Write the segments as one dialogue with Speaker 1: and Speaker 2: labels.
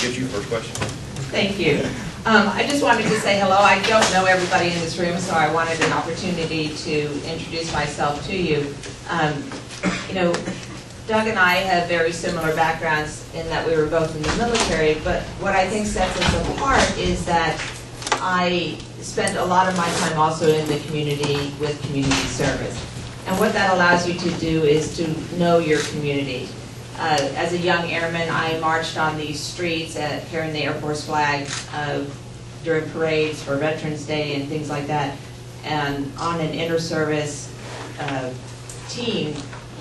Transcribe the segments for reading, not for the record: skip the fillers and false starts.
Speaker 1: get you first question.
Speaker 2: Thank you. I just wanted to say hello. I don't know everybody in this room, so I wanted an opportunity to introduce myself to you. You know, Doug and I have very similar backgrounds in that we were both in the military, but what I think sets us apart is that I spent a lot of my time also in the community with community service. And what that allows you to do is to know your community. As a young airman, I marched on these streets carrying the Air Force flag during parades for Veterans Day and things like that, and on an inter-service team,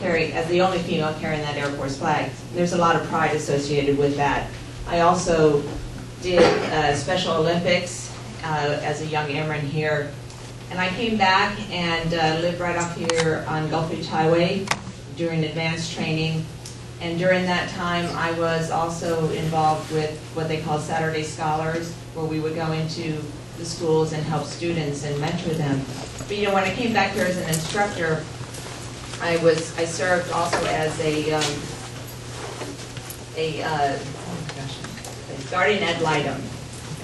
Speaker 2: as the only female carrying that Air Force flag. There's a lot of pride associated with that. I also did Special Olympics as a young airman here, and I came back and lived right off here on Gulf Beach Highway during advanced training. And during that time, I was also involved with what they call Saturday Scholars, where we would go into the schools and help students and mentor them. But you know, when I came back here as an instructor, I served also as a guardian ad litem.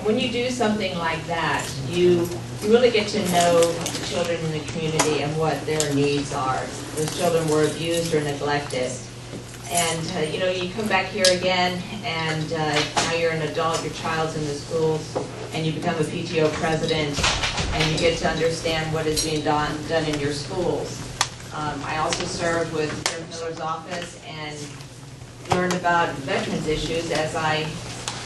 Speaker 2: When you do something like that, you really get to know the children in the community and what their needs are. Those children were abused or neglected. And you know, you come back here again, and now you're an adult, your child's in the schools, and you become a PTO president, and you get to understand what is being done in your schools. I also served with Sheriff Miller's office and learned about veterans issues as I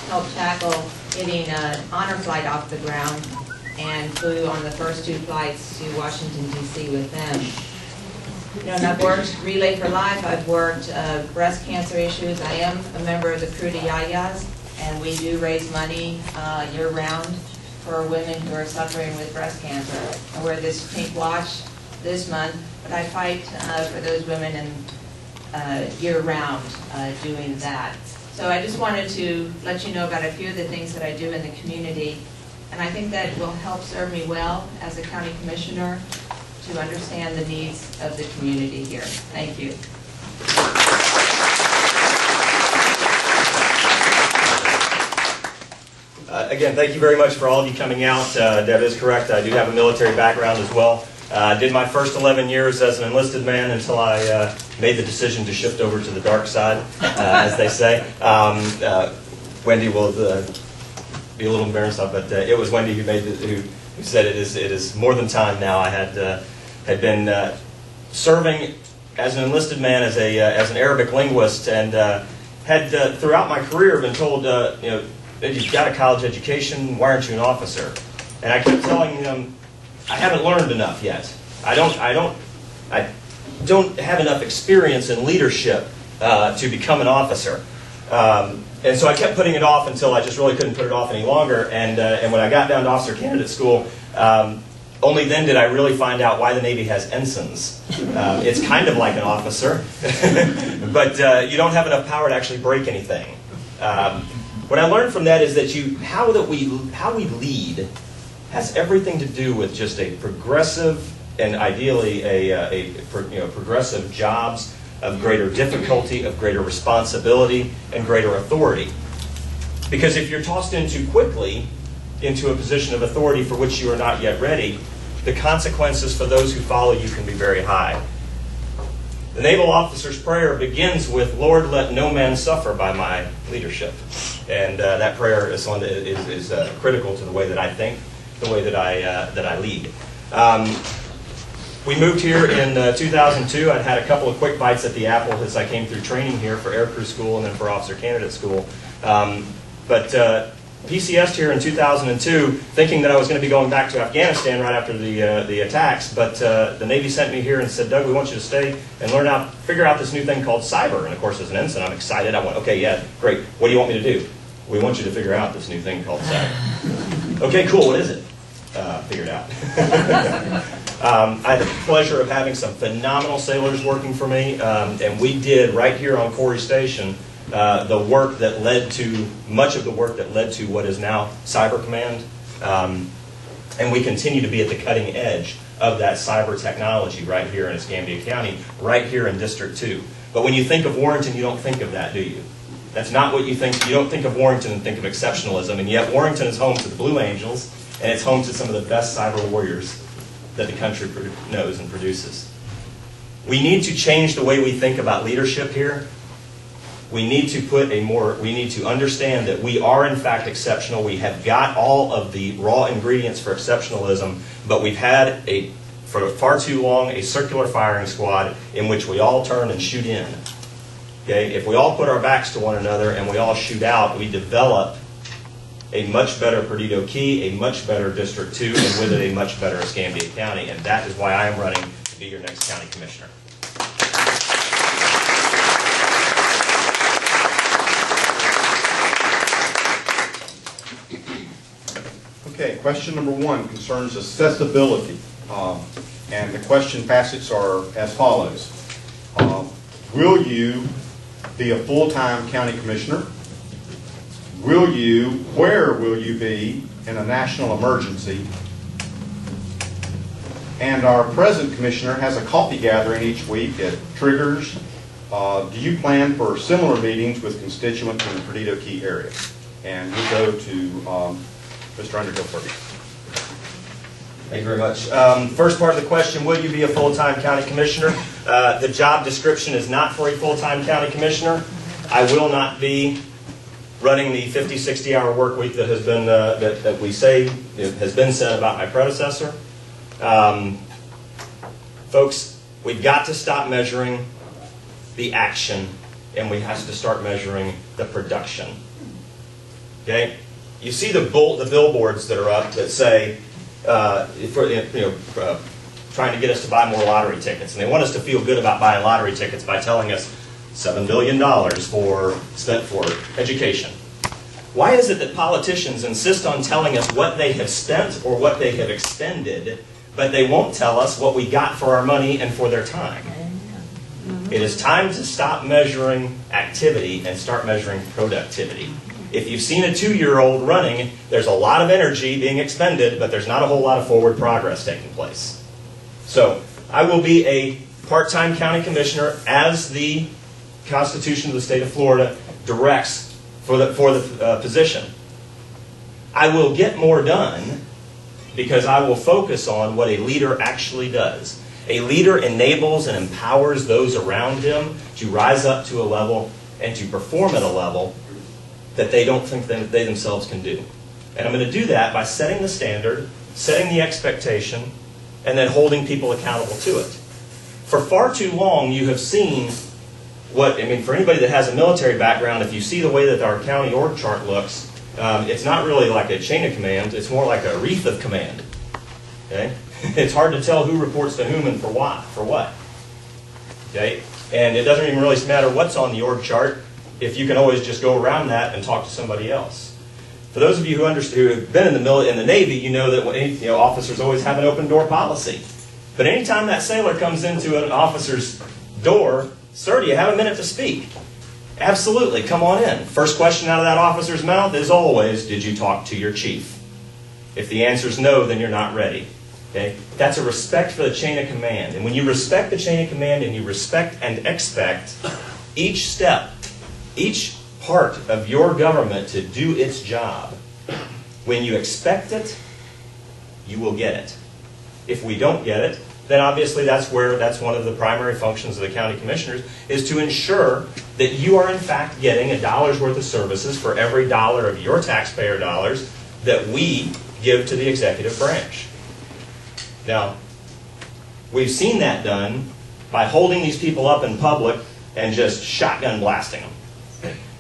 Speaker 2: helped tackle getting an honor flight off the ground and flew on the first 2 flights to Washington, D.C. with them. You know, and I've worked Relay for Life, I've worked breast cancer issues. I am a member of the Crew de Yayas, and we do raise money year-round for women who are suffering with breast cancer. I wear this pink watch this month, but I fight for those women and year-round doing that. So I just wanted to let you know about a few of the things that I do in the community, and I think that will help serve me well as a county commissioner to understand the needs of the community here. Thank you.
Speaker 1: Again, thank you very much for all of you coming out. Deb is correct. I do have a military background as well. I did my first 11 years as an enlisted man until I made the decision to shift over to the dark side, as they say. Wendy will be a little embarrassed, but it was Wendy who said it is more than time now. I had been serving as an enlisted man as an Arabic linguist, and had throughout my career been told, you know, you've got a college education, why aren't you an officer? And I kept telling him, I haven't learned enough yet. I don't have enough experience in leadership to become an officer. And so I kept putting it off until I just really couldn't put it off any longer. And when I got down to officer candidate school, only then did I really find out why the Navy has ensigns. It's kind of like an officer, but you don't have enough power to actually break anything. What I learned from that is that how we lead has everything to do with just a progressive and ideally progressive jobs of greater difficulty, of greater responsibility, and greater authority. Because if you're tossed in too quickly into a position of authority for which you are not yet ready, the consequences for those who follow you can be very high. The naval officer's prayer begins with, "Lord, let no man suffer by my leadership." And that prayer is one that is critical to the way that I think, the way that I lead. We moved here in 2002. I'd had a couple of quick bites at the apple as I came through training here for aircrew school and then for officer candidate school. But PCS'd here in 2002, thinking that I was going to be going back to Afghanistan right after the attacks. But the Navy sent me here and said, "Doug, we want you to stay and figure out this new thing called cyber." And of course, as an ensign, I'm excited. I went, "Okay, yeah, great. What do you want me to do?" "We want you to figure out this new thing called cyber." "Okay, cool. What is it?" Figured out. I had the pleasure of having some phenomenal sailors working for me, and we did right here on Corey Station the work that led to much of the work that led to what is now Cyber Command, and we continue to be at the cutting edge of that cyber technology right here in Escambia County, right here in District 2. But when you think of Warrenton, you don't think of that, do you? That's not what you think. You don't think of Warrington and think of exceptionalism, and yet Warrington is home to the Blue Angels, and it's home to some of the best cyber warriors that the country knows and produces. We need to change the way we think about leadership here. We need to understand that we are in fact exceptional. We have got all of the raw ingredients for exceptionalism, but we've had for far too long, a circular firing squad in which we all turn and shoot in. Okay? If we all put our backs to one another and we all shoot out, we develop a much better Perdido Key, a much better District 2, and with it a much better Escambia County. And that is why I am running to be your next county commissioner.
Speaker 3: Okay, question number 1 concerns accessibility. And the question facets are as follows. Will you be a full-time county commissioner? Where will you be in a national emergency? And our present commissioner has a coffee gathering each week at Triggers. Do you plan for similar meetings with constituents in the Perdido Key area? And we'll go to Mr. Underhill first.
Speaker 1: Thank you very much. First part of the question, will you be a full-time county commissioner? The job description is not for a full-time county commissioner. I will not be running the 50, 60-hour work week that has been that we say has been said about my predecessor. Folks, we've got to stop measuring the action, and we have to start measuring the production. Okay? You see the billboards that are up that say, trying to get us to buy more lottery tickets. And they want us to feel good about buying lottery tickets by telling us $7 billion spent for education. Why is it that politicians insist on telling us what they have spent or what they have expended, but they won't tell us what we got for our money and for their time? It is time to stop measuring activity and start measuring productivity. If you've seen a 2-year-old running, there's a lot of energy being expended, but there's not a whole lot of forward progress taking place. So, I will be a part-time county commissioner as the Constitution of the state of Florida directs for the position. I will get more done because I will focus on what a leader actually does. A leader enables and empowers those around him to rise up to a level and to perform at a level that they don't think that they themselves can do. And I'm going to do that by setting the standard, setting the expectation, and then holding people accountable to it. For far too long, you have seen for anybody that has a military background, if you see the way that our county org chart looks, it's not really like a chain of command, it's more like a wreath of command. Okay? It's hard to tell who reports to whom and for what. Okay? And it doesn't even really matter what's on the org chart if you can always just go around that and talk to somebody else. For those of you who have been in the Navy, you know that officers always have an open door policy. But anytime that sailor comes into an officer's door, sir, do you have a minute to speak? Absolutely, come on in. First question out of that officer's mouth is always, did you talk to your chief? If the answer is no, then you're not ready. Okay? That's a respect for the chain of command. And when you respect the chain of command and you respect and expect each step, each part of your government to do its job, when you expect it, you will get it. If we don't get it, then obviously that's one of the primary functions of the county commissioners, is to ensure that you are in fact getting $1 worth of services for every dollar of your taxpayer dollars that we give to the executive branch. Now, we've seen that done by holding these people up in public and just shotgun blasting them.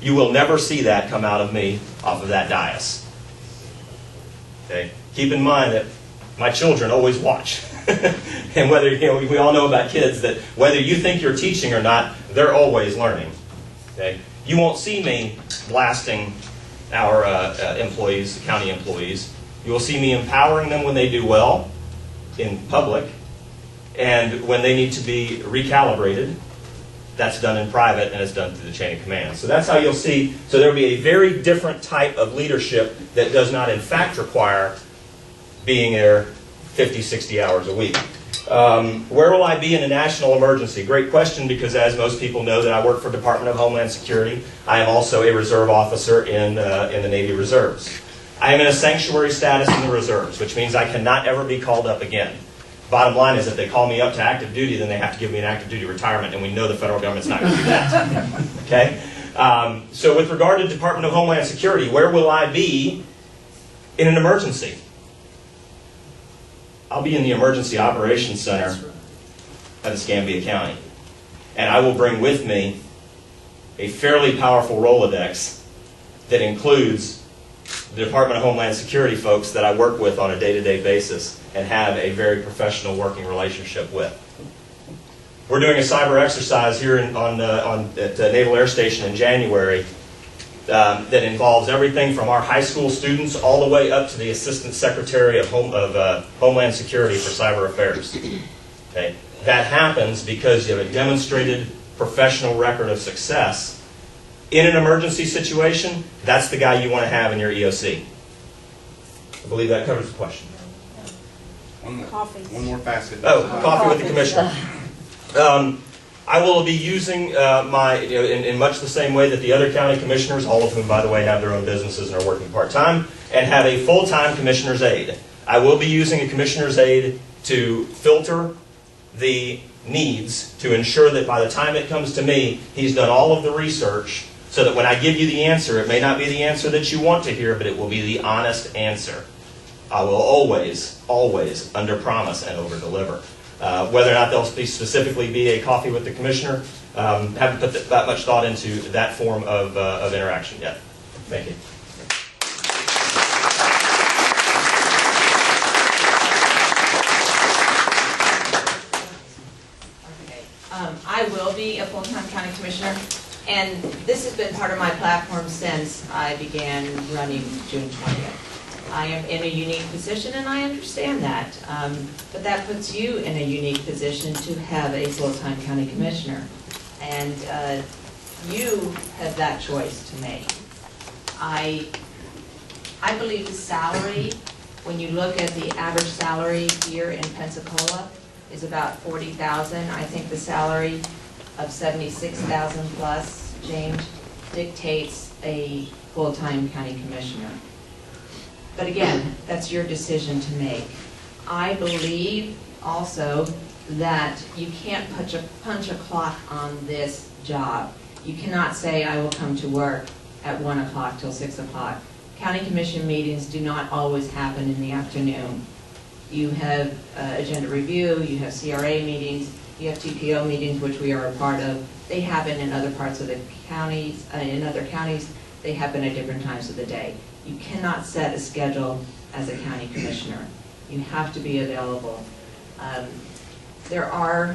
Speaker 1: You will never see that come out of me off of that dais. Okay? Keep in mind that my children always watch. And whether, we all know about kids that whether you think you're teaching or not, they're always learning. Okay? You won't see me blasting our employees, county employees. You will see me empowering them when they do well in public, and when they need to be recalibrated, that's done in private, and it's done through the chain of command. So that's how you'll see. So there will be a very different type of leadership that does not, in fact, require being there 50, 60 hours a week. Where will I be in a national emergency? Great question, because as most people know that I work for Department of Homeland Security. I am also a reserve officer in the Navy Reserves. I am in a sanctuary status in the reserves, which means I cannot ever be called up again. Bottom line is, if they call me up to active duty, then they have to give me an active duty retirement, and we know the federal government's not going to do that. Okay? So with regard to Department of Homeland Security, where will I be in an emergency? I'll be in the Emergency Operations Center at Escambia County. And I will bring with me a fairly powerful Rolodex that includes the Department of Homeland Security folks that I work with on a day-to-day basis and have a very professional working relationship with. We're doing a cyber exercise here at Naval Air Station in January that involves everything from our high school students all the way up to the Assistant Secretary of Homeland Security for Cyber Affairs. Okay? That happens because you have a demonstrated professional record of success. In an emergency situation, that's the guy you want to have in your EOC. I believe that covers the question.
Speaker 3: One more facet.
Speaker 1: Oh, coffee with the commissioner. I will be using in much the same way that the other county commissioners, all of whom, by the way, have their own businesses and are working part-time, and have a full-time commissioner's aide. I will be using a commissioner's aide to filter the needs to ensure that by the time it comes to me, he's done all of the research so that when I give you the answer, it may not be the answer that you want to hear, but it will be the honest answer. I will always, always under-promise and over-deliver. Whether or not there'll specifically be a coffee with the commissioner, haven't put that much thought into that form of interaction yet. Thank you.
Speaker 2: Okay. I will be a full-time county commissioner, and this has been part of my platform since I began running June 20th. I am in a unique position, and I understand that. But that puts you in a unique position to have a full-time county commissioner. And you have that choice to make. I believe the salary, when you look at the average salary here in Pensacola, is about $40,000. I think the salary of $76,000 plus change dictates a full-time county commissioner. But again, that's your decision to make. I believe also that you can't punch a clock on this job. You cannot say, I will come to work at 1 o'clock till 6 o'clock. County commission meetings do not always happen in the afternoon. You have agenda review, you have CRA meetings, you have TPO meetings, which we are a part of. They happen in other parts of the counties, in other counties, they happen at different times of the day. You cannot set a schedule as a county commissioner. You have to be available. There are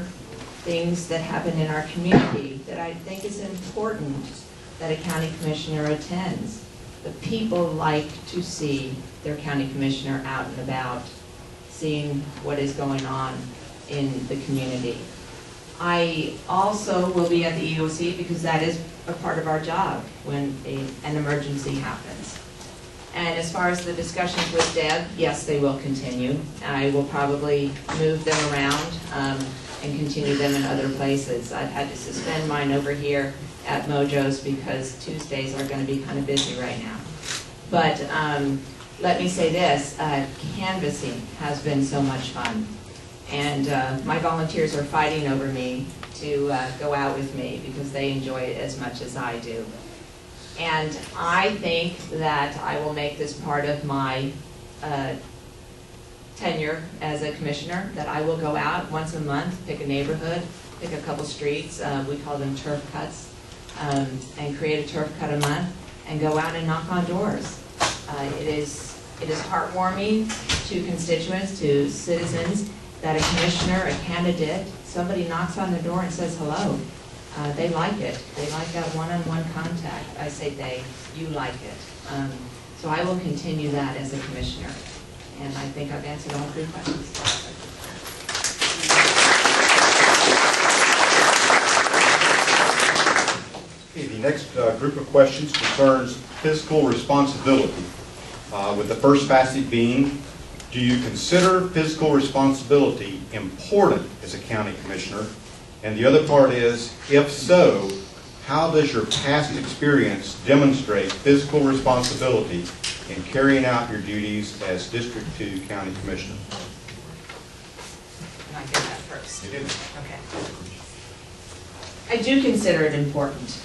Speaker 2: things that happen in our community that I think is important that a county commissioner attends. The people like to see their county commissioner out and about, seeing what is going on in the community. I also will be at the EOC because that is a part of our job when an emergency happens. And as far as the discussions with Deb, yes, they will continue. I will probably move them around and continue them in other places. I've had to suspend mine over here at Mojo's because Tuesdays are going to be kind of busy right now. But let me say this, canvassing has been so much fun. And my volunteers are fighting over me to go out with me because they enjoy it as much as I do. And I think that I will make this part of my tenure as a commissioner, that I will go out once a month, pick a neighborhood, pick a couple streets, we call them turf cuts, and create a turf cut a month, and go out and knock on doors. It is heartwarming to constituents, to citizens, that a commissioner, a candidate, somebody knocks on the door and says hello. They like it. They like that one-on-one contact. I say they, you like it. So I will continue that as a commissioner. And I think I've answered all 3 questions.
Speaker 3: Okay, the next group of questions concerns fiscal responsibility, with the first facet being do you consider fiscal responsibility important as a county commissioner? And the other part is, if so, how does your past experience demonstrate fiscal responsibility in carrying out your duties as District 2 County Commissioner?
Speaker 2: Can I get that first?
Speaker 3: You do.
Speaker 2: Okay. I do consider it important.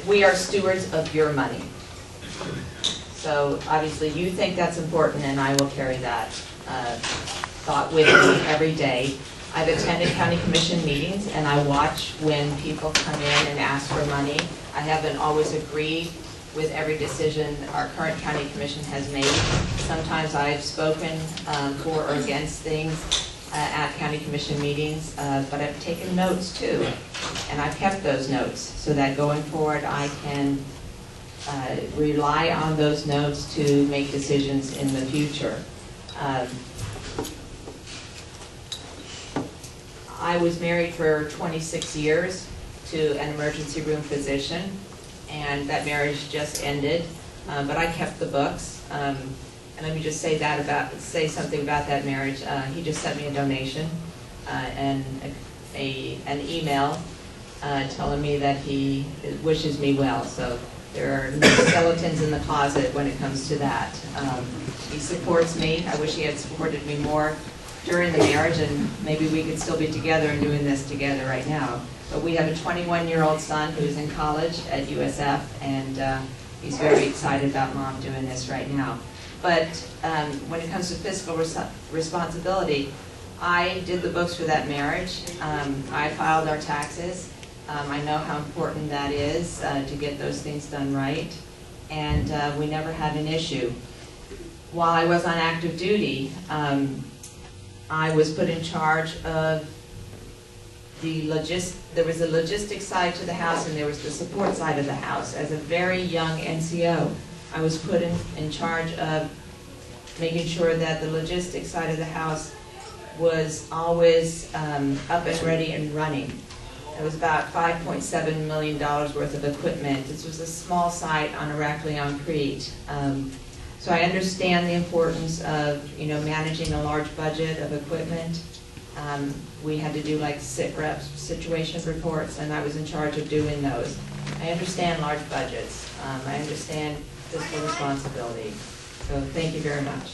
Speaker 2: We are stewards of your money. So obviously you think that's important, and I will carry that thought with me every day. I've attended county commission meetings, and I watch when people come in and ask for money. I haven't always agreed with every decision our current county commission has made. Sometimes I've spoken for or against things at county commission meetings, but I've taken notes too, and I've kept those notes so that going forward I can rely on those notes to make decisions in the future. I was married for 26 years to an emergency room physician, and that marriage just ended, but I kept the books. And let me just say something about that marriage. He just sent me a donation and an email telling me that he wishes me well. So there are no skeletons in the closet when it comes to that. He supports me. I wish he had supported me more during the marriage, and maybe we could still be together and doing this together right now. But we have a 21-year-old son who's in college at USF, and he's very excited about Mom doing this right now. But when it comes to fiscal responsibility, I did the books for that marriage. I filed our taxes. I know how important that is to get those things done right, and we never had an issue. While I was on active duty, I was put in charge of there was a logistics side to the house, and there was the support side of the house. As a very young NCO, I was put in charge of making sure that the logistics side of the house was always up and ready and running. It was about $5.7 million worth of equipment. This was a small site on Irakli-on-Crete. So I understand the importance of managing a large budget of equipment. We had to do like sit reps, situation reports, and I was in charge of doing those. I understand large budgets. I understand fiscal responsibility. So thank you very much.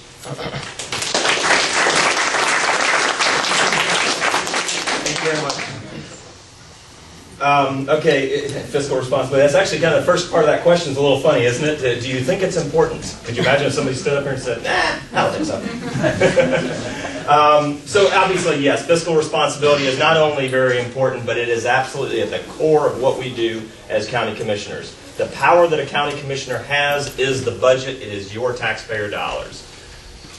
Speaker 1: Thank you very much. Okay, fiscal responsibility. That's actually kind of the first part of that question is a little funny, isn't it? Do you think it's important? Could you imagine if somebody stood up here and said, nah, I don't think so. So obviously, yes, fiscal responsibility is not only very important, but it is absolutely at the core of what we do as county commissioners. The power that a county commissioner has is the budget. It is your taxpayer dollars.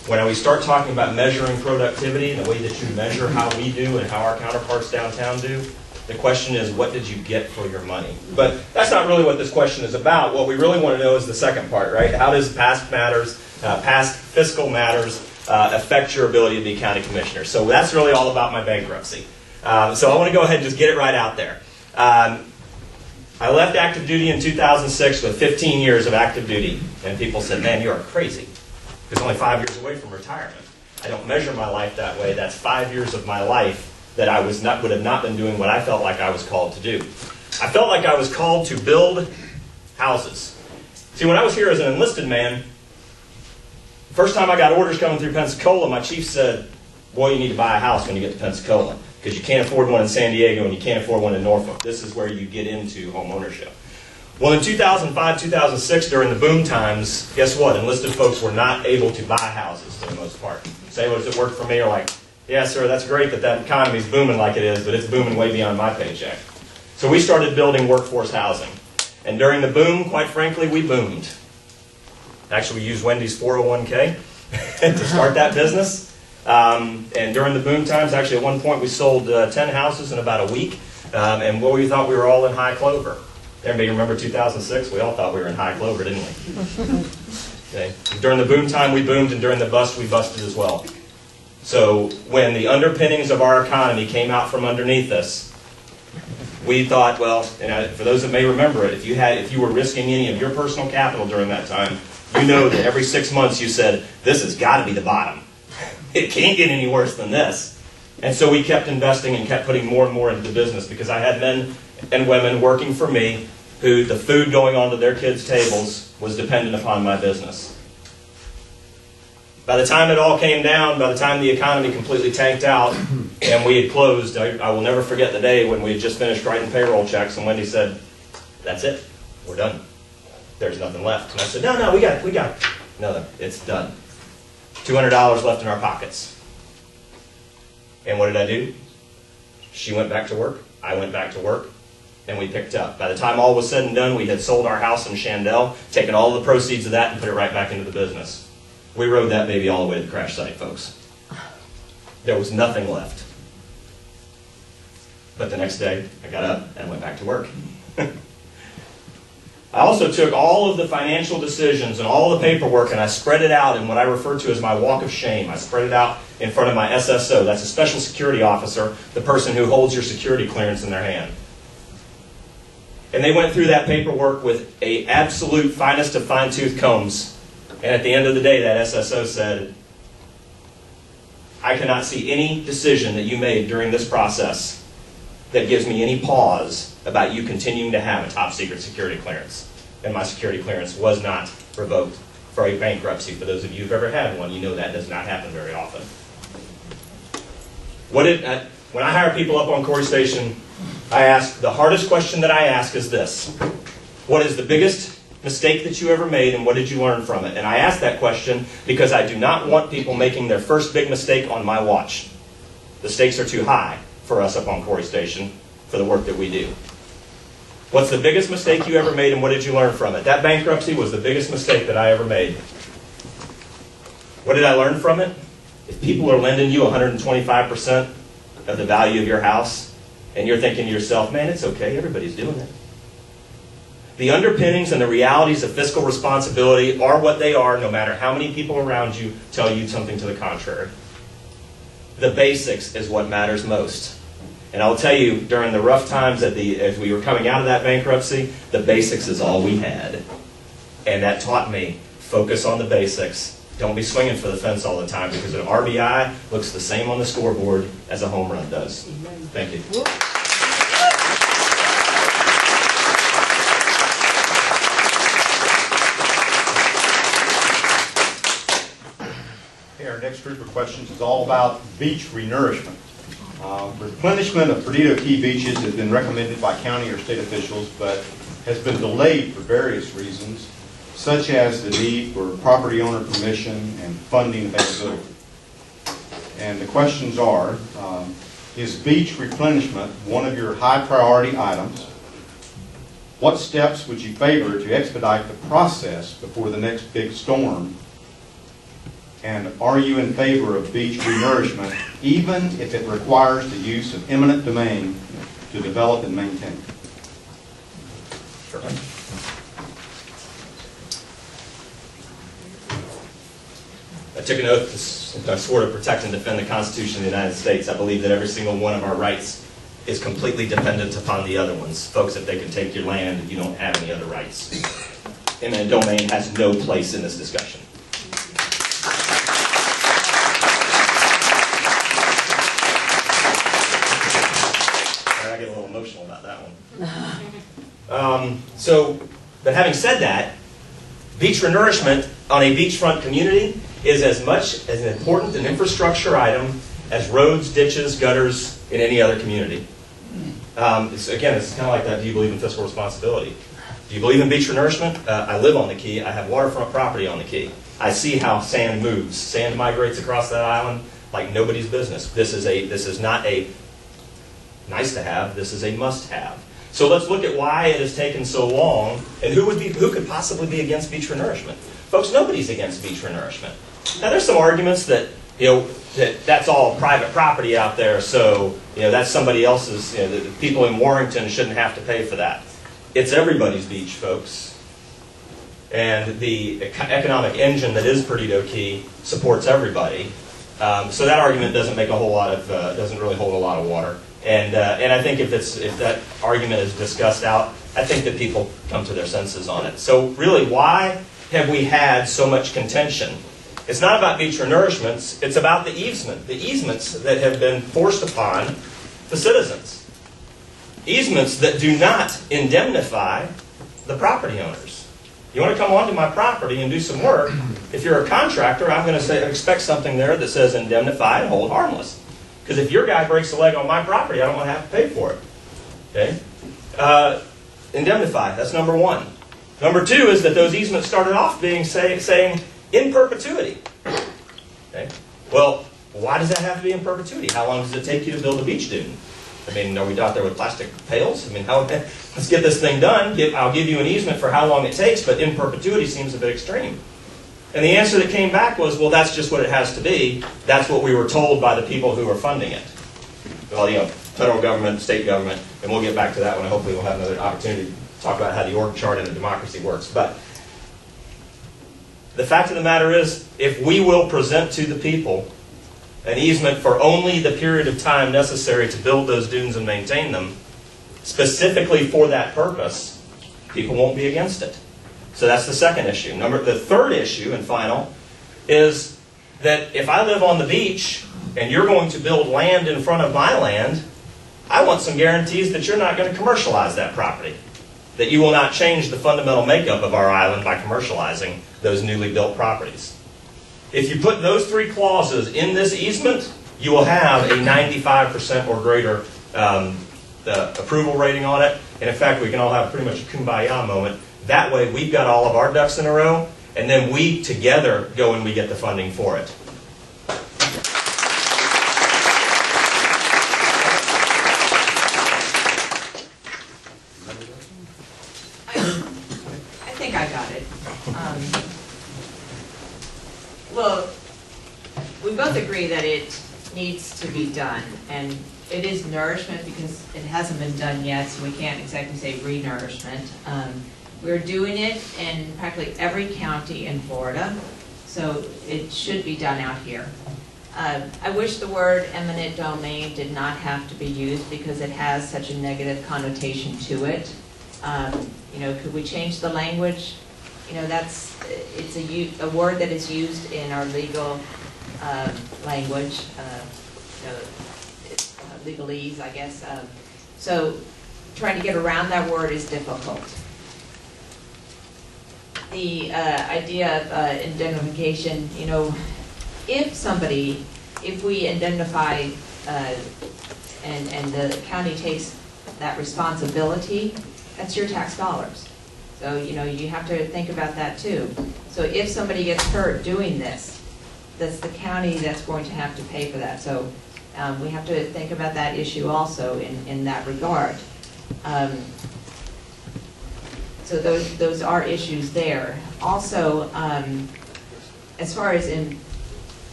Speaker 1: When we start talking about measuring productivity and the way that you measure how we do and how our counterparts downtown do, the question is, what did you get for your money? But that's not really what this question is about. What we really want to know is the second part, right? How does past fiscal matters affect your ability to be county commissioner? So that's really all about my bankruptcy. So I want to go ahead and just get it right out there. I left active duty in 2006 with 15 years of active duty. And people said, man, you are crazy. It's only 5 years away from retirement. I don't measure my life that way. That's 5 years of my life that I would have not been doing what I felt like I was called to do. I felt like I was called to build houses. See, when I was here as an enlisted man, first time I got orders coming through Pensacola, my chief said, boy, you need to buy a house when you get to Pensacola, because you can't afford one in San Diego and you can't afford one in Norfolk. This is where you get into home ownership. Well, in 2005, 2006, during the boom times, guess what? Enlisted folks were not able to buy houses for the most part. Sailors that worked for me are like, yeah, sir, that's great that economy's booming like it is, but it's booming way beyond my paycheck. So we started building workforce housing. And during the boom, quite frankly, we boomed. Actually, we used Wendy's 401k to start that business. And during the boom times, actually at one point we sold 10 houses in about a week. And we thought we were all in high clover. Everybody remember 2006? We all thought we were in high clover, didn't we? Okay. During the boom time, we boomed, and during the bust, we busted as well. So when the underpinnings of our economy came out from underneath us, we thought, well, and for those that may remember it, if you were risking any of your personal capital during that time, you know that every 6 months you said, this has got to be the bottom. It can't get any worse than this. And so we kept investing and kept putting more and more into the business, because I had men and women working for me who the food going onto their kids' tables was dependent upon my business. By the time it all came down, by the time the economy completely tanked out and we had closed, I will never forget the day when we had just finished writing payroll checks and Wendy said, that's it, we're done. There's nothing left. And I said, no, we got it. No, it's done. $200 left in our pockets. And what did I do? She went back to work, I went back to work, and we picked up. By the time all was said and done, we had sold our house in Shandell, taken all the proceeds of that and put it right back into the business. We rode that baby all the way to the crash site, folks. There was nothing left. But the next day, I got up and went back to work. I also took all of the financial decisions and all the paperwork and I spread it out in what I refer to as my walk of shame. I spread it out in front of my SSO. That's a special security officer, the person who holds your security clearance in their hand. And they went through that paperwork with an absolute finest of fine-tooth combs. And at the end of the day, that SSO said, I cannot see any decision that you made during this process that gives me any pause about you continuing to have a top secret security clearance. And my security clearance was not revoked for a bankruptcy. For those of you who've ever had one, you know that does not happen very often. When I hire people up on Corey Station, the hardest question that I ask is this: what is the biggest mistake that you ever made, and what did you learn from it? And I ask that question because I do not want people making their first big mistake on my watch. The stakes are too high for us up on Corey Station for the work that we do. What's the biggest mistake you ever made, and what did you learn from it? That bankruptcy was the biggest mistake that I ever made. What did I learn from it? If people are lending you 125% of the value of your house, and you're thinking to yourself, man, it's okay, everybody's doing it. The underpinnings and the realities of fiscal responsibility are what they are, no matter how many people around you tell you something to the contrary. The basics is what matters most. And I'll tell you, during the rough times as we were coming out of that bankruptcy, the basics is all we had. And that taught me, focus on the basics. Don't be swinging for the fence all the time, because an RBI looks the same on the scoreboard as a home run does. Thank you.
Speaker 3: Our next group of questions is all about beach renourishment. Replenishment of Perdido Key beaches has been recommended by county or state officials, but has been delayed for various reasons, such as the need for property owner permission and funding availability. And the questions are, is beach replenishment one of your high priority items? What steps would you favor to expedite the process before the next big storm? And are you in favor of beach renourishment, even if it requires the use of eminent domain to develop and maintain?
Speaker 1: Sure. I took an oath I swore to protect and defend the Constitution of the United States. I believe that every single one of our rights is completely dependent upon the other ones. Folks, if they can take your land, you don't have any other rights. Eminent domain has no place in this discussion. I get a little emotional about that one. But having said that, beach renourishment on a beachfront community is as much as an important an infrastructure item as roads, ditches, gutters in any other community. It's kind of like that. Do you believe in fiscal responsibility? Do you believe in beach renourishment? I live on the Key. I have waterfront property on the Key. I see how sand moves. Sand migrates across that island like nobody's business. This is not a nice to have. This is a must have. So let's look at why it has taken so long, and who could possibly be against beach renourishment? Folks, nobody's against beach renourishment. Now, there's some arguments that that's all private property out there, so that's somebody else's. The people in Warrington shouldn't have to pay for that. It's everybody's beach, folks, and the economic engine that is Perdido Key supports everybody. So that argument doesn't really hold a lot of water. And I think if that argument is discussed out, I think that people come to their senses on it. So really, why have we had so much contention? It's not about beach renourishments, it's about the easements that have been forced upon the citizens. Easements that do not indemnify the property owners. You want to come onto my property and do some work, if you're a contractor, I'm going to expect something there that says indemnify and hold harmless. Because if your guy breaks a leg on my property, I don't want to have to pay for it. Okay? Indemnify, that's number one. Number two is that those easements started off being saying in perpetuity. Okay? Well, why does that have to be in perpetuity? How long does it take you to build a beach dune? I mean, are we out there with plastic pails? I mean, let's get this thing done. I'll give you an easement for how long it takes, but in perpetuity seems a bit extreme. And the answer that came back was, well, that's just what it has to be. That's what we were told by the people who are funding it. Well, you know, federal government, state government, and we'll get back to that one, and hopefully we'll have another opportunity to talk about how the org chart and the democracy works. But the fact of the matter is, if we will present to the people an easement for only the period of time necessary to build those dunes and maintain them, specifically for that purpose, people won't be against it. So that's the second issue. The third issue and final is that if I live on the beach and you're going to build land in front of my land, I want some guarantees that you're not going to commercialize that property, that you will not change the fundamental makeup of our island by commercializing those newly built properties. If you put those three clauses in this easement, you will have a 95% or greater approval rating on it. And in fact, we can all have pretty much a kumbaya moment. That way, we've got all of our ducks in a row, and then we together go and we get the funding for it.
Speaker 2: I think I got it. Well, we both agree that it needs to be done, and it is nourishment because it hasn't been done yet, so we can't exactly say re-nourishment. We're doing it in practically every county in Florida, so it should be done out here. I wish the word eminent domain did not have to be used because it has such a negative connotation to it. You know, could we change the language? You know, it's a word that is used in our legal language, you know, legalese, I guess. So trying to get around that word is difficult. The idea of indemnification, you know, if we indemnify and the county takes that responsibility, that's your tax dollars. So, you know, you have to think about that too. So if somebody gets hurt doing this, that's the county that's going to have to pay for that. So we have to think about that issue also in that regard. So those are issues there. Also, as far as in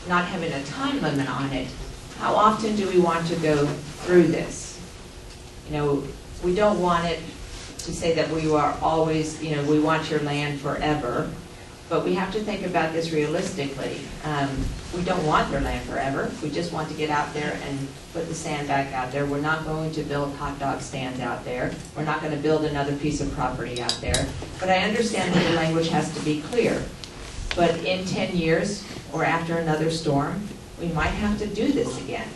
Speaker 2: not having a time limit on it, how often do we want to go through this? You know, we don't want it to say that we are always, you know, we want your land forever, but we have to think about this realistically. We don't want their land forever. We just want to get out there and put the sand back out there. We're not going to build hot dog stands out there. We're not going to build another piece of property out there. But I understand that the language has to be clear. But in 10 years or after another storm, we might have to do this again.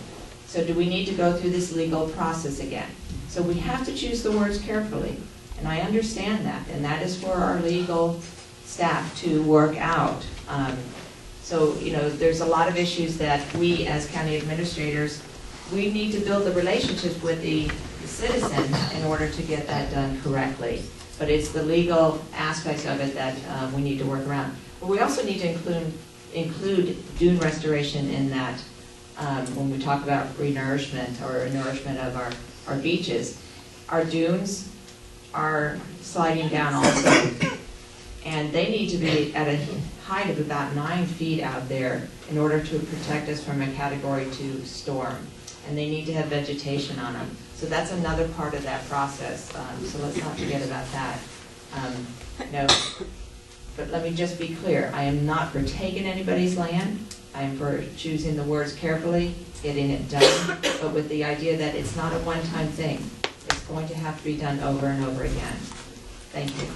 Speaker 2: So do we need to go through this legal process again? So we have to choose the words carefully. And I understand that. And that is for our legal staff to work out. So, you know, there's a lot of issues that we as county administrators, we need to build the relationships with the citizens in order to get that done correctly. But it's the legal aspects of it that we need to work around. But we also need to include dune restoration in that when we talk about re-nourishment or nourishment of our beaches. Our dunes are sliding down also. And they need to be at a height of about 9 feet out there in order to protect us from a Category 2 storm. And they need to have vegetation on them. So that's another part of that process. So let's not forget about that. No, but let me just be clear. I am not for taking anybody's land. I'm for choosing the words carefully, getting it done, but with the idea that it's not a one-time thing. It's going to have to be done over and over again. Thank you.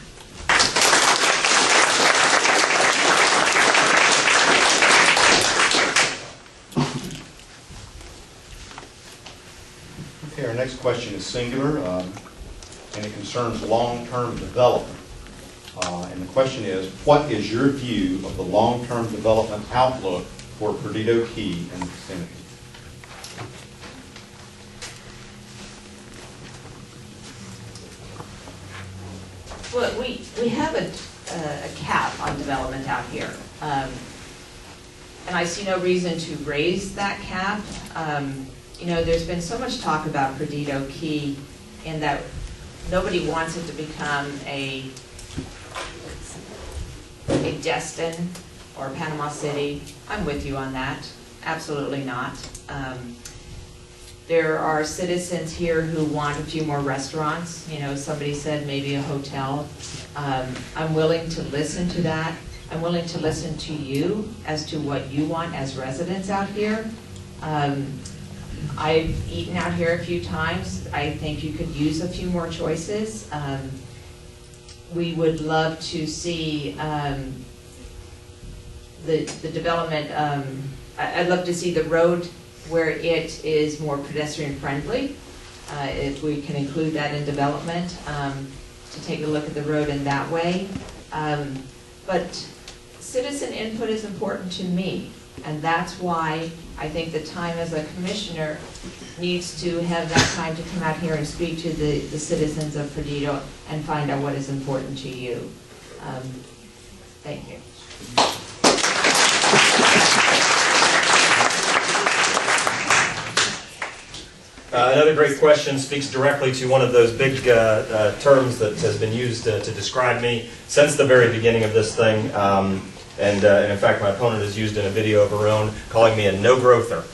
Speaker 3: Okay, our next question is singular, and it concerns long-term development. And the question is, what is your view of the long-term development outlook for Perdido Key and the vicinity?
Speaker 2: Well, we have a cap on development out here. And I see no reason to raise that cap. You know, there's been so much talk about Perdido Key in that nobody wants it to become a Destin or Panama City. I'm with you on that. Absolutely not. There are citizens here who want a few more restaurants. You know, somebody said maybe a hotel. I'm willing to listen to that. I'm willing to listen to you as to what you want as residents out here. I've eaten out here a few times. I think you could use a few more choices. We would love to see the development. I'd love to see the road where it is more pedestrian friendly. If we can include that in development, to take a look at the road in that way. But citizen input is important to me, and that's why I think the time as a commissioner needs to have that time to come out here and speak to the citizens of Perdido and find out what is important to you. Thank you.
Speaker 1: Another great question speaks directly to one of those big terms that has been used to describe me since the very beginning of this thing. And in fact, my opponent has used in a video of her own, calling me a no-growther.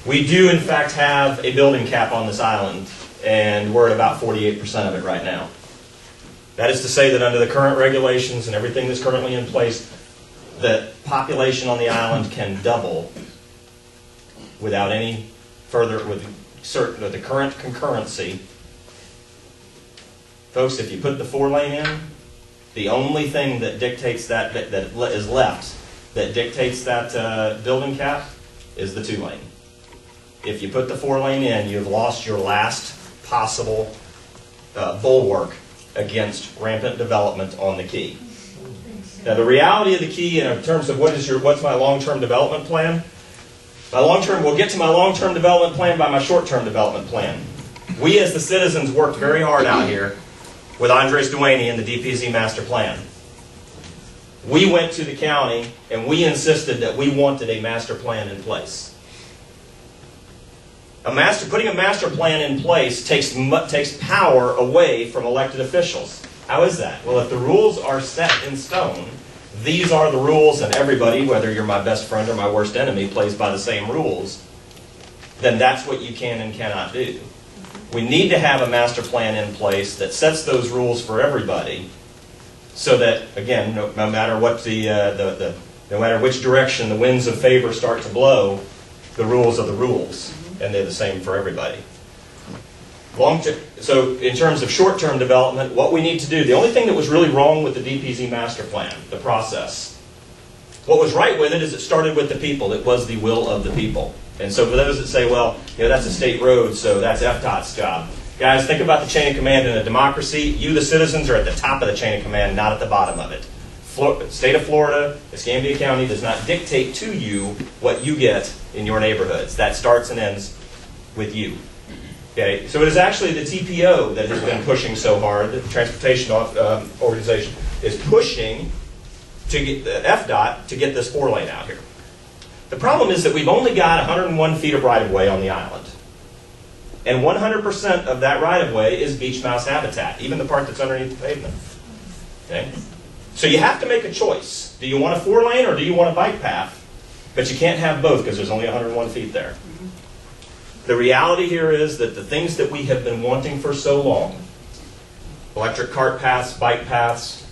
Speaker 1: We do, in fact, have a building cap on this island, and we're at about 48% of it right now. That is to say that under the current regulations and everything that's currently in place, the population on the island can double without any further, with the current concurrency. Folks, if you put the 4-lane in, the only thing that dictates that is left, that dictates that building cap, is the 2-lane. If you put the 4-lane in, you've lost your last possible bulwark against rampant development on the Key. Now, the reality of the Key, in terms of what's my long-term development plan, we'll get to my long-term development plan by my short-term development plan. We as the citizens worked very hard out here with Andres Duaney and the DPZ master plan. We went to the county and we insisted that we wanted a master plan in place. Putting a master plan in place takes power away from elected officials. How is that? Well, if the rules are set in stone, these are the rules, and everybody, whether you're my best friend or my worst enemy, plays by the same rules, then that's what you can and cannot do. We need to have a master plan in place that sets those rules for everybody, so that, again, no matter what no matter which direction the winds of favor start to blow, the rules are the rules, and they're the same for everybody. So in terms of short-term development, what we need to do, the only thing that was really wrong with the DPZ master plan, the process, what was right with it is it started with the people. It was the will of the people. And so for those that say, well, that's a state road, so that's FDOT's job. Guys, think about the chain of command in a democracy. You, the citizens, are at the top of the chain of command, not at the bottom of it. State of Florida, Escambia County does not dictate to you what you get in your neighborhoods. That starts and ends with you. Okay, so it is actually the TPO that has been pushing so hard, the Transportation Organization is pushing to get the FDOT to get this 4-lane out here. The problem is that we've only got 101 feet of right-of-way on the island. And 100% of that right-of-way is beach mouse habitat, even the part that's underneath the pavement. Okay? So you have to make a choice. Do you want a 4-lane or do you want a bike path? But you can't have both because there's only 101 feet there. The reality here is that the things that we have been wanting for so long, electric cart paths, bike paths,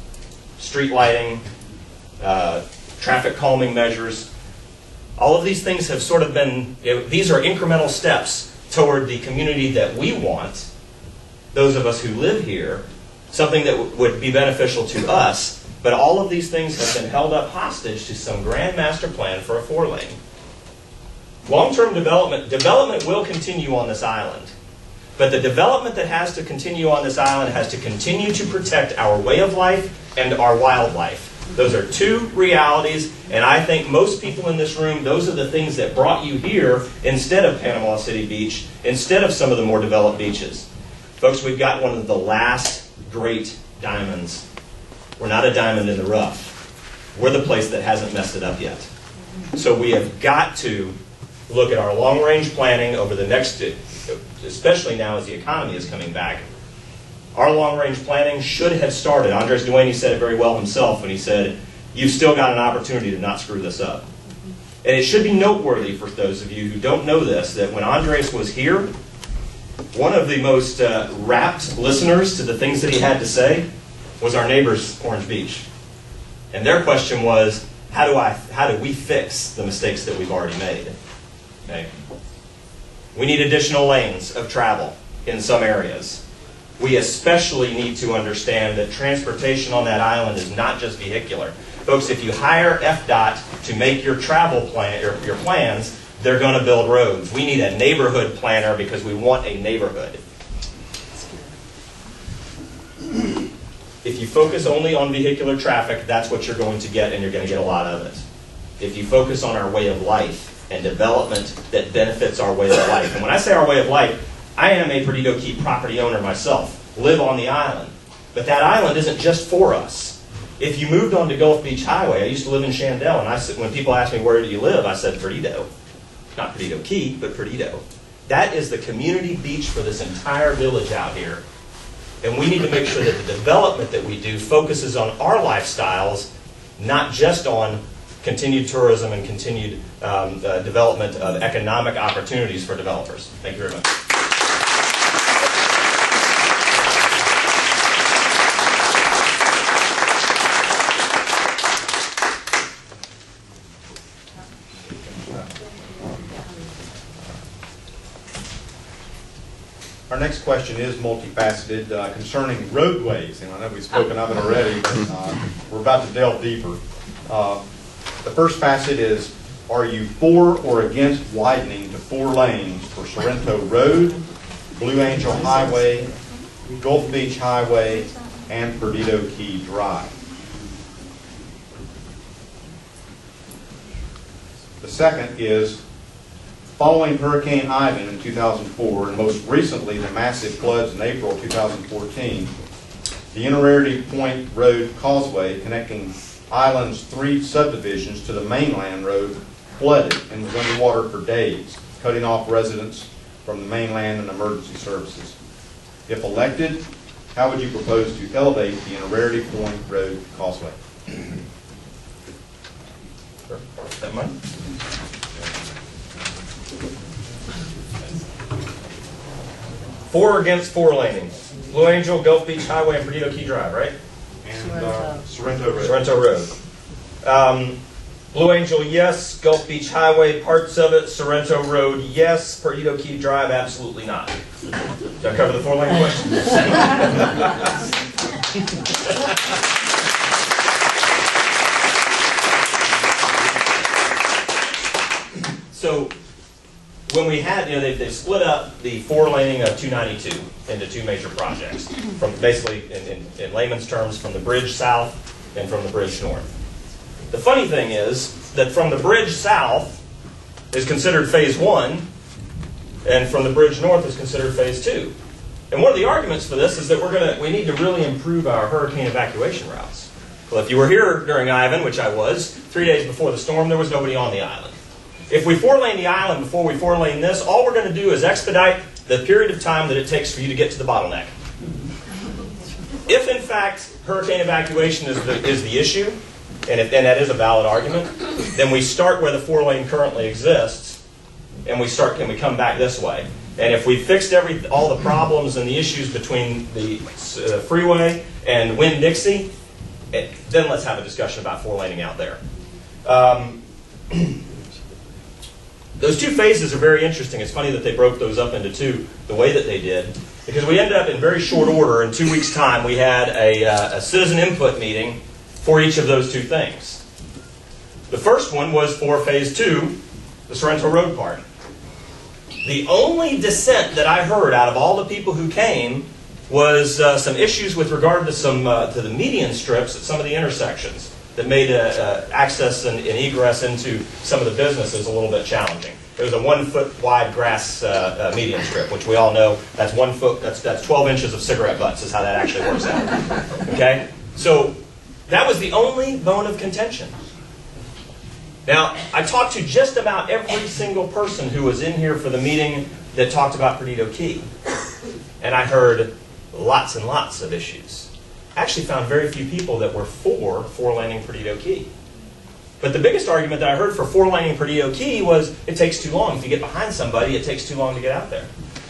Speaker 1: street lighting, traffic calming measures, All of these things have sort of been, these are incremental steps toward the community that we want, those of us who live here, something that would be beneficial to us, but all of these things have been held up hostage to some grand master plan for a 4-lane. Long-term development will continue on this island, but the development that has to continue on this island has to continue to protect our way of life and our wildlife. Those are two realities, and I think most people in this room, those are the things that brought you here instead of Panama City Beach, instead of some of the more developed beaches. Folks, we've got one of the last great diamonds. We're not a diamond in the rough. We're the place that hasn't messed it up yet. So we have got to look at our long-range planning over the next, especially now as the economy is coming back. Our long-range planning should have started. Andres Duaney said it very well himself when he said, you've still got an opportunity to not screw this up. And it should be noteworthy for those of you who don't know this, that when Andres was here, one of the most rapt listeners to the things that he had to say was our neighbors, Orange Beach. And their question was, how do we fix the mistakes that we've already made? Okay. We need additional lanes of travel in some areas. We especially need to understand that transportation on that island is not just vehicular. Folks, if you hire FDOT to make your travel plan, your plans, they're going to build roads. We need a neighborhood planner because we want a neighborhood. If you focus only on vehicular traffic, that's what you're going to get, and you're going to get a lot of it. If you focus on our way of life and development that benefits our way of life, and when I say our way of life, I am a Perdido Key property owner myself, live on the island. But that island isn't just for us. If you moved on to Gulf Beach Highway, I used to live in Shandell, and when people ask me, where do you live? I said, Perdido. Not Perdido Key, but Perdido. That is the community beach for this entire village out here. And we need to make sure that the development that we do focuses on our lifestyles, not just on continued tourism and continued development of economic opportunities for developers. Thank you very much.
Speaker 3: Our next question is multifaceted concerning roadways, and I know we've spoken of it already, but we're about to delve deeper. The first facet is, are you for or against widening to 4 lanes for Sorrento Road, Blue Angel Highway, Gulf Beach Highway, and Perdido Key Drive? The second is, following Hurricane Ivan in 2004, and most recently the massive floods in April 2014, the Innerarity Point Road Causeway connecting Island's 3 subdivisions to the mainland road flooded and was underwater for days, cutting off residents from the mainland and emergency services. If elected, how would you propose to elevate the Innerarity Point Road Causeway?
Speaker 1: Sure. Is that mine? For or against 4 laning? Blue Angel, Gulf Beach Highway, and Perdido Key Drive, right?
Speaker 3: And Sorrento Road.
Speaker 1: Sorrento Road. Blue Angel, yes. Gulf Beach Highway, parts of it. Sorrento Road, yes. Perdido Key Drive, absolutely not. Did I cover the 4-lane question? So, when we had, they split up the 4-laning of 292 into 2 major projects, from basically, in layman's terms, from the bridge south and from the bridge north. The funny thing is that from the bridge south is considered phase 1, and from the bridge north is considered phase 2. And one of the arguments for this is that we need to really improve our hurricane evacuation routes. Well, if you were here during Ivan, which I was, 3 days before the storm, there was nobody on the island. If we 4-lane the island before we 4-lane this, all we're going to do is expedite the period of time that it takes for you to get to the bottleneck. If, in fact, hurricane evacuation is the issue, and that is a valid argument, then we start where the 4-lane currently exists, and we come back this way. And if we fixed all the problems and the issues between the freeway and Winn-Dixie, then let's have a discussion about 4-laning out there. Those two phases are very interesting. It's funny that they broke those up into two the way that they did, because we ended up in very short order. In 2 weeks' time, we had a citizen input meeting for each of those two things. The first one was for Phase 2, the Sorrento Road part. The only dissent that I heard out of all the people who came was some issues with regard to to the median strips at some of the intersections that made access and egress into some of the businesses a little bit challenging. It was a 1 foot wide grass median strip, which we all know that's 1 foot. That's 12 inches of cigarette butts is how that actually works out. Okay, so that was the only bone of contention. Now, I talked to just about every single person who was in here for the meeting that talked about Perdido Key, and I heard lots and lots of issues. I actually found very few people that were for four-laning Perdido Key. But the biggest argument that I heard for four-laning Perdido Key was it takes too long. If you get behind somebody, it takes too long to get out there.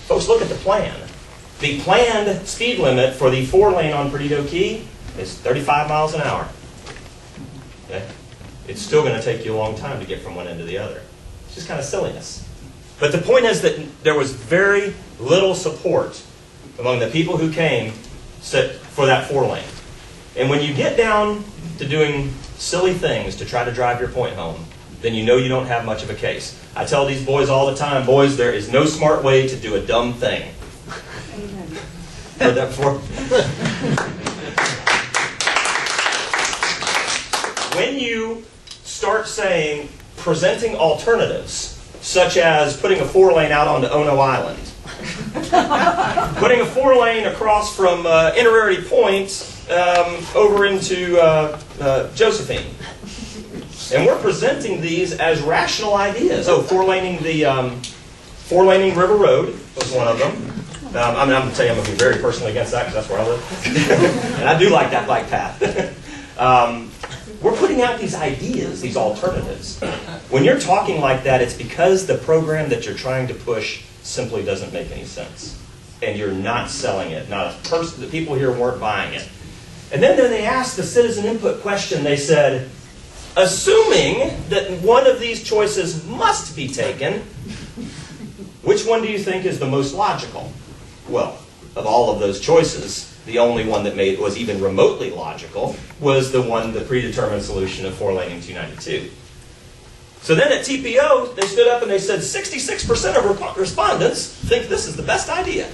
Speaker 1: Folks, look at the plan. The planned speed limit for the 4-lane on Perdido Key is 35 miles an hour. Okay? It's still going to take you a long time to get from one end to the other. It's just kind of silliness. But the point is that there was very little support among the people who came for that 4-lane. And when you get down to doing silly things to try to drive your point home, then you know you don't have much of a case. I tell these boys all the time, boys, there is no smart way to do a dumb thing. Heard that before? When you start presenting alternatives, such as putting a 4-lane out onto Ono Island, putting a 4-lane across from Innerarity Point over into Josephine. And we're presenting these as rational ideas. Oh, 4-laning River Road was one of them. I'm going to tell you, I'm going to be very personally against that because that's where I live. And I do like that bike path. We're putting out these ideas, these alternatives. When you're talking like that, it's because the program that you're trying to push simply doesn't make any sense. And you're not selling it. Not a person, the people here weren't buying it. And then when they asked the citizen input question, they said, assuming that one of these choices must be taken, which one do you think is the most logical? Well, of all of those choices, the only one that was even remotely logical was the predetermined solution of 4-laning 292. So then at TPO, they stood up and they said 66% of respondents think this is the best idea.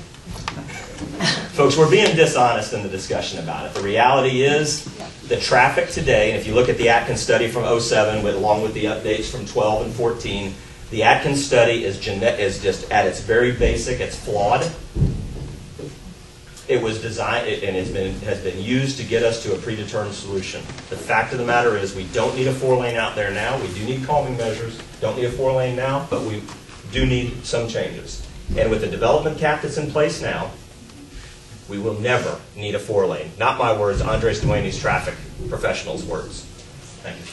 Speaker 1: Folks, we're being dishonest in the discussion about it. The reality is the traffic today, and if you look at the Atkins study from 2007 along with the updates from 12 and 14, the Atkins study is just at its very basic, it's flawed. It was designed and has been used to get us to a predetermined solution. The fact of the matter is we don't need a 4-lane out there now. We do need calming measures. Don't need a 4-lane now, but we do need some changes. And with the development cap that's in place now, we will never need a 4-lane. Not my words, Andres Duane's traffic professional's words. Thank you.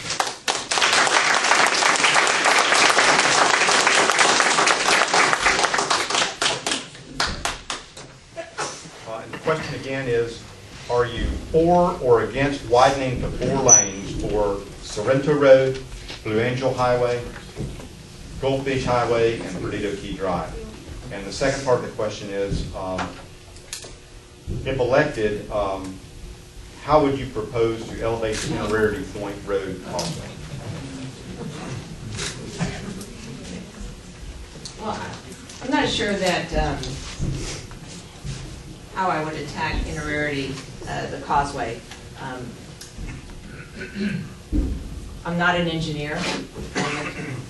Speaker 3: The question again is, are you for or against widening to 4 lanes for Sorrento Road, Blue Angel Highway, Goldfish Highway, and Perdido Key Drive? And the second part of the question is, if elected, how would you propose to elevate the Innerarity Point Road causeway?
Speaker 2: Well, I'm not sure that how I would attack Innerarity, the causeway. I'm not an engineer.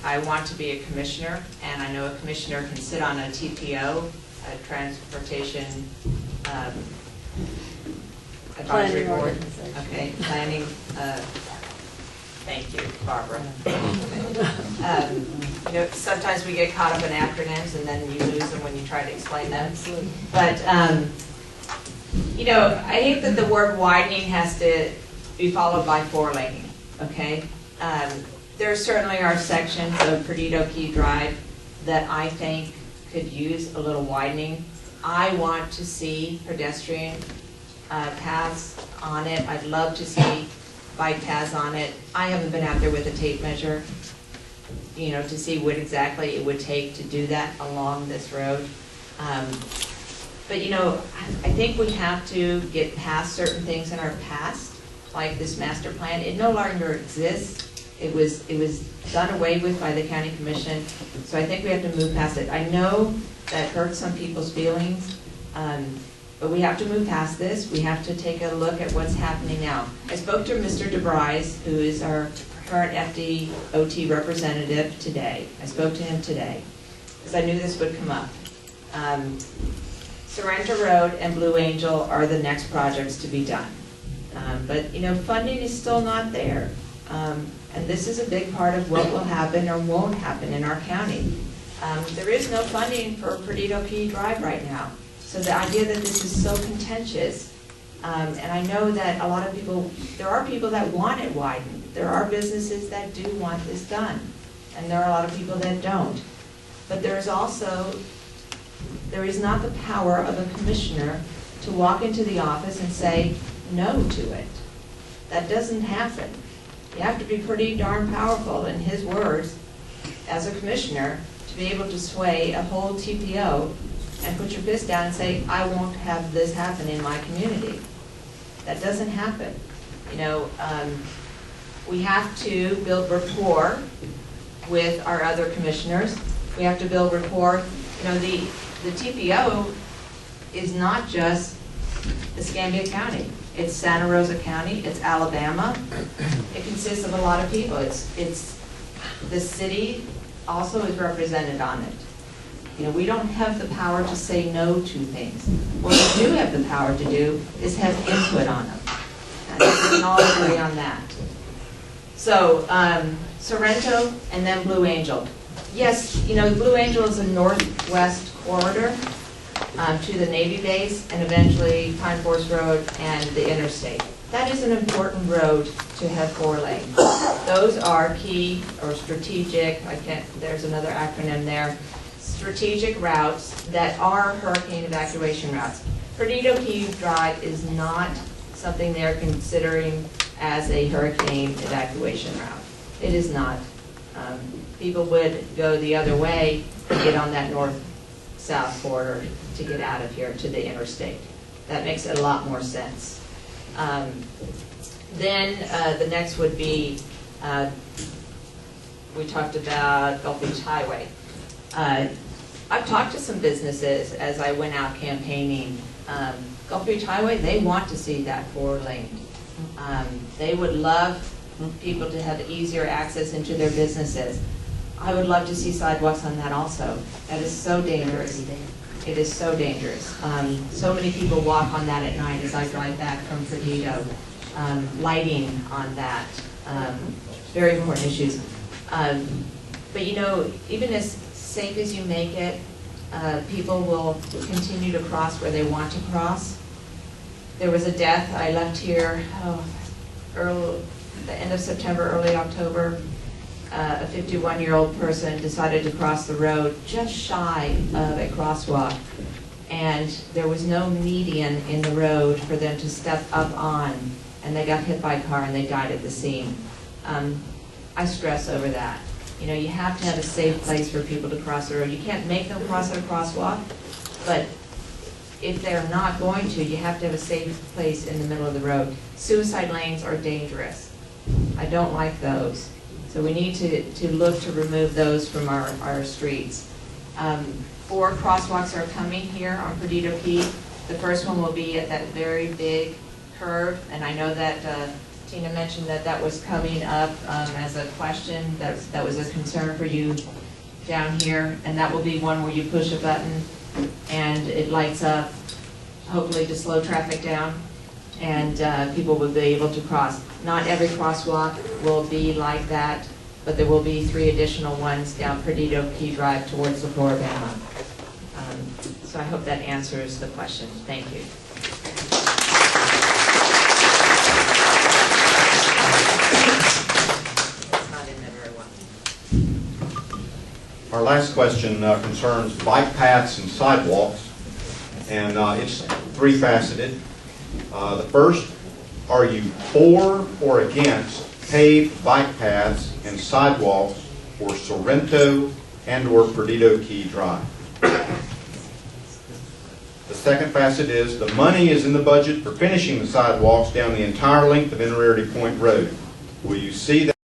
Speaker 2: I want to be a commissioner, and I know a commissioner can sit on a TPO, a transportation advisory board. Okay, planning. Thank you, Barbara. Sometimes we get caught up in acronyms, and then you lose them when you try to explain them. But I hate that the word widening has to be followed by 4-laning. Okay, there certainly are sections of Perdido Key Drive that I think could use a little widening. I want to see pedestrian paths on it. I'd love to see bike paths on it. I haven't been out there with a tape measure. to see what exactly it would take to do that along this road. But I think we have to get past certain things in our past, like this master plan. It no longer exists. It was done away with by the county commission, so I think we have to move past it. I know that hurts some people's feelings, but we have to move past this. We have to take a look at what's happening now. I spoke to Mr. DeBrise, who is our current FDOT representative today. I spoke to him today, because I knew this would come up. Sorrento Road and Blue Angel are the next projects to be done. But funding is still not there. And this is a big part of what will happen or won't happen in our county. There is no funding for Perdido Key Drive right now. So the idea that this is so contentious, and I know that a lot of people, there are people that want it widened. There are businesses that do want this done. And there are a lot of people that don't. But there is not the power of a commissioner to walk into the office and say no to it. That doesn't happen. You have to be pretty darn powerful, in his words, as a commissioner, to be able to sway a whole TPO and put your fist down and say, I won't have this happen in my community. That doesn't happen. We have to build rapport with our other commissioners. We have to build rapport. The TPO is not just Escambia County. It's Santa Rosa County, it's Alabama. It consists of a lot of people. It's the city also is represented on it. We don't have the power to say no to things. What we do have the power to do is have input on them. And we can all agree on that. So, Sorrento and then Blue Angel. Yes, Blue Angel is a northwest corridor to the Navy base and eventually Pine Forest Road and the interstate. That is an important road to have 4 lanes. Those are key or strategic, there's another acronym there, strategic routes that are hurricane evacuation routes. Perdido Key Drive is not something they're considering as a hurricane evacuation route. It is not. People would go the other way and get on that north-south corridor to get out of here to the interstate. That makes a lot more sense. Then the next would be, we talked about Gulf Beach Highway. I've talked to some businesses as I went out campaigning. Gulf Beach Highway, they want to see that 4-lane. They would love people to have easier access into their businesses. I would love to see sidewalks on that also. That is so dangerous. It is so dangerous. So many people walk on that at night as I drive back from Perdido. Lighting on that, very important issues. But even as safe as you make it, people will continue to cross where they want to cross. There was a death. I left here the end of September, early October. A 51-year-old person decided to cross the road just shy of a crosswalk, and there was no median in the road for them to step up on, and they got hit by a car and they died at the scene. I stress over that. You have to have a safe place for people to cross the road. You can't make them cross at a crosswalk, but if they're not going to, you have to have a safe place in the middle of the road. Suicide lanes are dangerous. I don't like those. So we need to look to remove those from our streets. 4 crosswalks are coming here on Perdido Key. The first one will be at that very big curve, and I know that Tina mentioned that was coming up as a question, that was a concern for you down here, and that will be one where you push a button and it lights up, hopefully to slow traffic down, and people will be able to cross. Not every crosswalk will be like that, but there will be 3 additional ones down Perdido Key Drive towards the Floribama. So I hope that answers the question. Thank you. It's not in there very well.
Speaker 3: Our last question concerns bike paths and sidewalks, and it's 3-faceted. The first, are you for or against paved bike paths and sidewalks for Sorrento and/or Perdido Key Drive? The second facet is the money is in the budget for finishing the sidewalks down the entire length of Innerarity Point Road. Will you see that